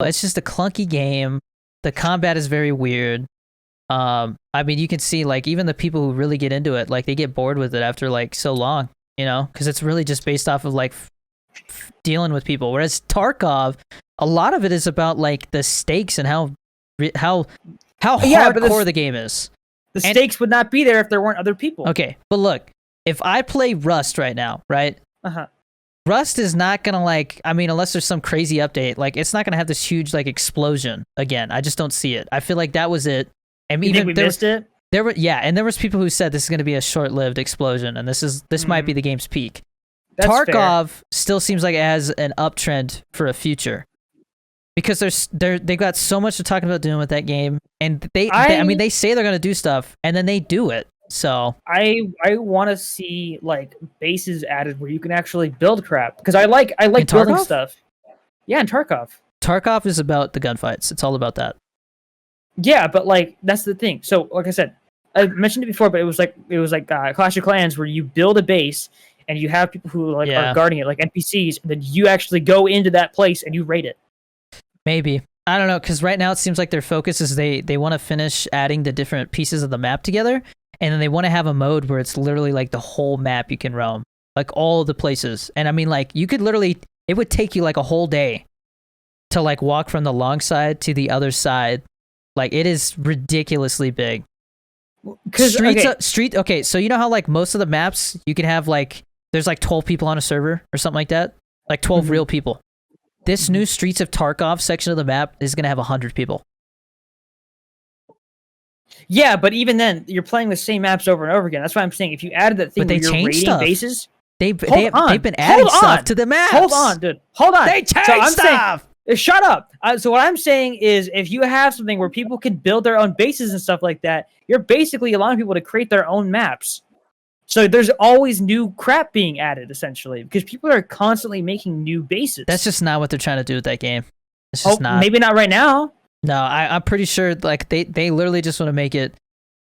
It's just a clunky game. The combat is very weird. I mean, you can see like even the people who really get into it, like they get bored with it after like so long, you know, because it's really just based off of like dealing with people. Whereas Tarkov, a lot of it is about like the stakes and how hardcore the game is. The stakes would not be there if there weren't other people. Okay, but look, if I play Rust right now, right? Rust is not gonna like, I mean, unless there's some crazy update, like it's not gonna have this huge like explosion again. I just don't see it. I feel like that was it. And you think we missed it? There were, yeah, and there was people who said this is gonna be a short-lived explosion, and this might be the game's peak. That's Tarkov fair. still seems like it has an uptrend for a future. Because they've got so much to talk about doing with that game, and I mean, they say they're gonna do stuff, and then they do it. So I want to see like bases added where you can actually build crap, because I like building stuff. Yeah, in Tarkov. Tarkov is about the gunfights. It's all about that. Yeah, but like that's the thing. So like I said, I mentioned it before, but it was like Clash of Clans where you build a base and you have people who like are guarding it, like NPCs, and then you actually go into that place and you raid it. Maybe. I don't know, because right now it seems like their focus is they want to finish adding the different pieces of the map together, and then they want to have a mode where it's literally like the whole map you can roam, like all the places. And I mean, like you could literally, it would take you like a whole day to like walk from the long side to the other side. Like it is ridiculously big. Okay, so you know how like most of the maps you can have like there's like 12 people on a server or something like that, like 12 real people. This new Streets of Tarkov section of the map is gonna have 100 people. Yeah, but even then, you're playing the same maps over and over again. That's why I'm saying if you added that thing where you're raiding bases, they've been adding stuff to the maps. Hold on, dude. Hold on. They changed stuff. Shut up. So what I'm saying is, if you have something where people can build their own bases and stuff like that, you're basically allowing people to create their own maps. So there's always new crap being added, essentially, because people are constantly making new bases. That's just not what they're trying to do with that game. It's just not. Maybe not right now. No, I'm pretty sure like they literally just want to make it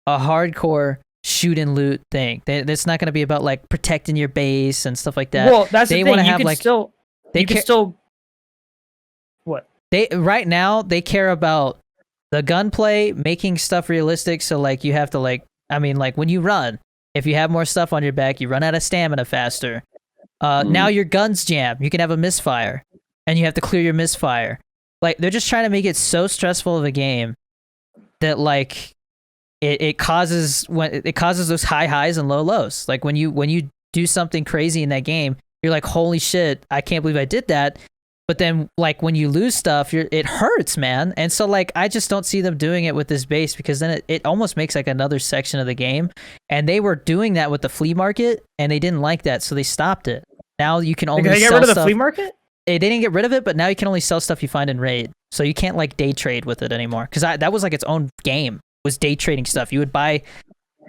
a hardcore shoot and loot thing. It's not going to be about like protecting your base and stuff like that. Well, that's they the thing. Want to have like you can still. What? Right now they care about the gunplay, making stuff realistic. So like you have to like, I mean, like when you run, if you have more stuff on your back, you run out of stamina faster. Now your guns jam. You can have a misfire, and you have to clear your misfire. Like they're just trying to make it so stressful of a game that like it causes those high highs and low lows. Like when you do something crazy in that game, you're like, holy shit, I can't believe I did that. But then like when you lose stuff, it hurts, man. And so like I just don't see them doing it with this base, because then it almost makes like another section of the game. And they were doing that with the flea market, and they didn't like that, so they stopped it. Now you can only get rid of the flea market? They didn't get rid of it, but now you can only sell stuff you find in raid. So you can't like day trade with it anymore. Because that was like its own game, was day trading stuff. You would buy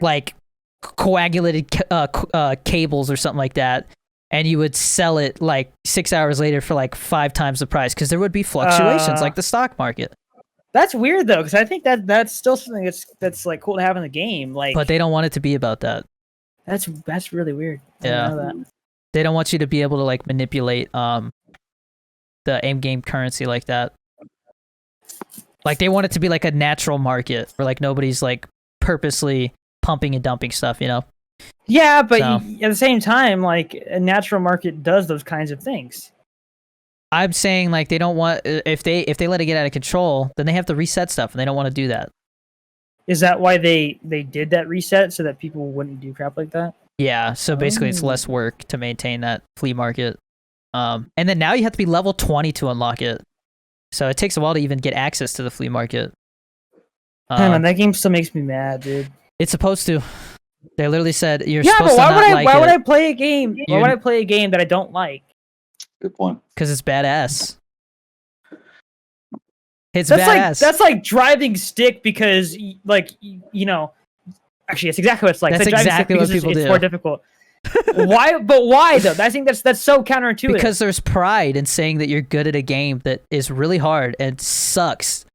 like coagulated cables or something like that, and you would sell it like 6 hours later for like 5 times the price, because there would be fluctuations like the stock market. That's weird though, because I think that's still something that's like cool to have in the game. Like, but they don't want it to be about that. That's really weird. Yeah, they don't want you to be able to like manipulate the in-game currency like that. Like they want it to be like a natural market where like nobody's like purposely pumping and dumping stuff, you know? Yeah, but at the same time, like a natural market does those kinds of things. I'm saying like they don't want, if they let it get out of control, then they have to reset stuff, and they don't want to do that. Is that why they did that reset, so that people wouldn't do crap like that? Yeah, so basically it's less work to maintain that flea market. And then now you have to be level 20 to unlock it. So it takes a while to even get access to the flea market. Man, that game still makes me mad, dude. It's supposed to. They literally said you're supposed to not like it. Why would I play a game? Why would I play a game that I don't like? Good point. Because it's badass. It's badass. That's like driving stick because, like, you know, actually, that's exactly what it's like. That's it's like exactly what people do. It's more difficult. Why? But why though? I think that's so counterintuitive. Because there's pride in saying that you're good at a game that is really hard and sucks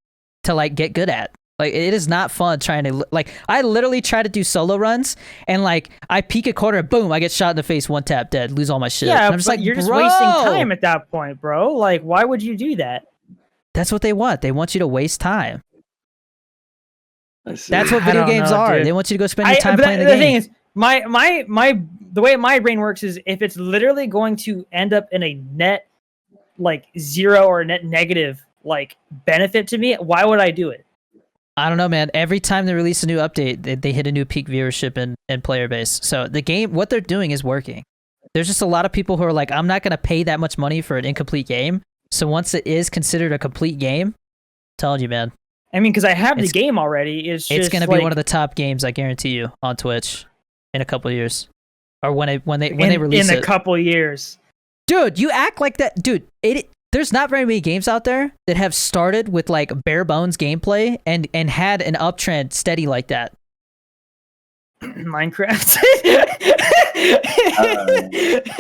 to like get good at. Like it is not fun trying to like. I literally try to do solo runs, and like I peek a corner, and boom, I get shot in the face, one tap, dead, lose all my shit. Yeah, and I'm just like, you're just wasting time at that point, bro. Like, why would you do that? That's what they want. They want you to waste time. I see. That's what I video don't games know, are. dude. They want you to go spend your time but playing the the game. thing is, the way my brain works is if it's literally going to end up in a net like zero or net negative like benefit to me, why would I do it? I don't know, man. Every time they release a new update, they hit a new peak viewership and player base. So the game, what they're doing is working. There's just a lot of people who are like, I'm not going to pay that much money for an incomplete game. So once it is considered a complete game, I'm telling you, man. I mean, because I have the game already. It's going to like, be one of the top games, I guarantee you, on Twitch in a couple of years, or when they release it in a couple years. Dude, you act like that, dude. There's not very many games out there that have started with like bare bones gameplay and had an uptrend steady like that. Minecraft.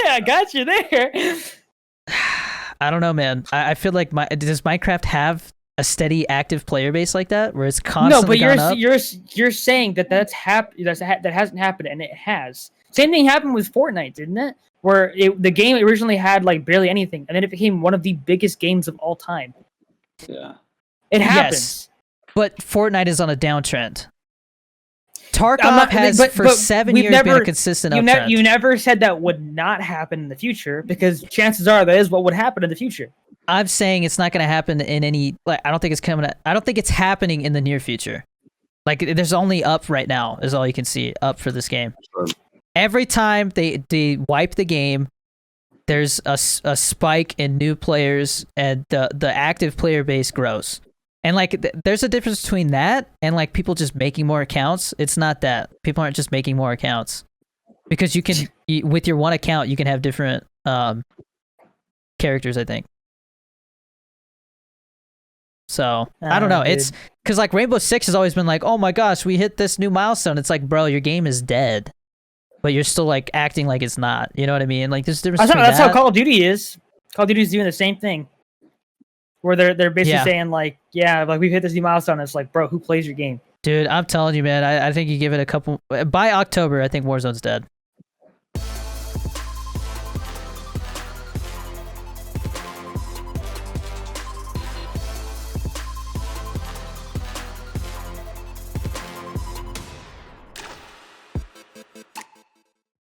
I got you there. I don't know, man. I feel like does Minecraft have a steady active player base like that where it's constantly no, but gone up? you're saying that that hasn't happened, and it has. Same thing happened with Fortnite, didn't it? Where the game originally had like barely anything, and then it became one of the biggest games of all time. Yeah, it happens. Yes, but Fortnite is on a downtrend. Tarkov has for 7 years been a consistent uptrend. You never said that would not happen in the future, because chances are that is what would happen in the future. I'm saying it's not going to happen in any. Like, I don't think it's coming. I don't think it's happening in the near future. Like, there's only up right now. Is all you can see up for this game. Every time they wipe the game, there's a spike in new players, and the active player base grows. And like, there's a difference between that and like people just making more accounts. It's not that people aren't just making more accounts, because you can with your one account you can have different characters, I think. So I don't know. It's because like Rainbow Six has always been like, oh my gosh, we hit this new milestone. It's like, bro, your game is dead, but you're still like acting like it's not. You know what I mean? Like, there's a difference. That's how Call of Duty is. Call of Duty is doing the same thing, where they're basically saying like, yeah, like we've hit this new milestone. It's like, bro, who plays your game? Dude, I'm telling you, man. I think you give it a couple by October. I think Warzone's dead.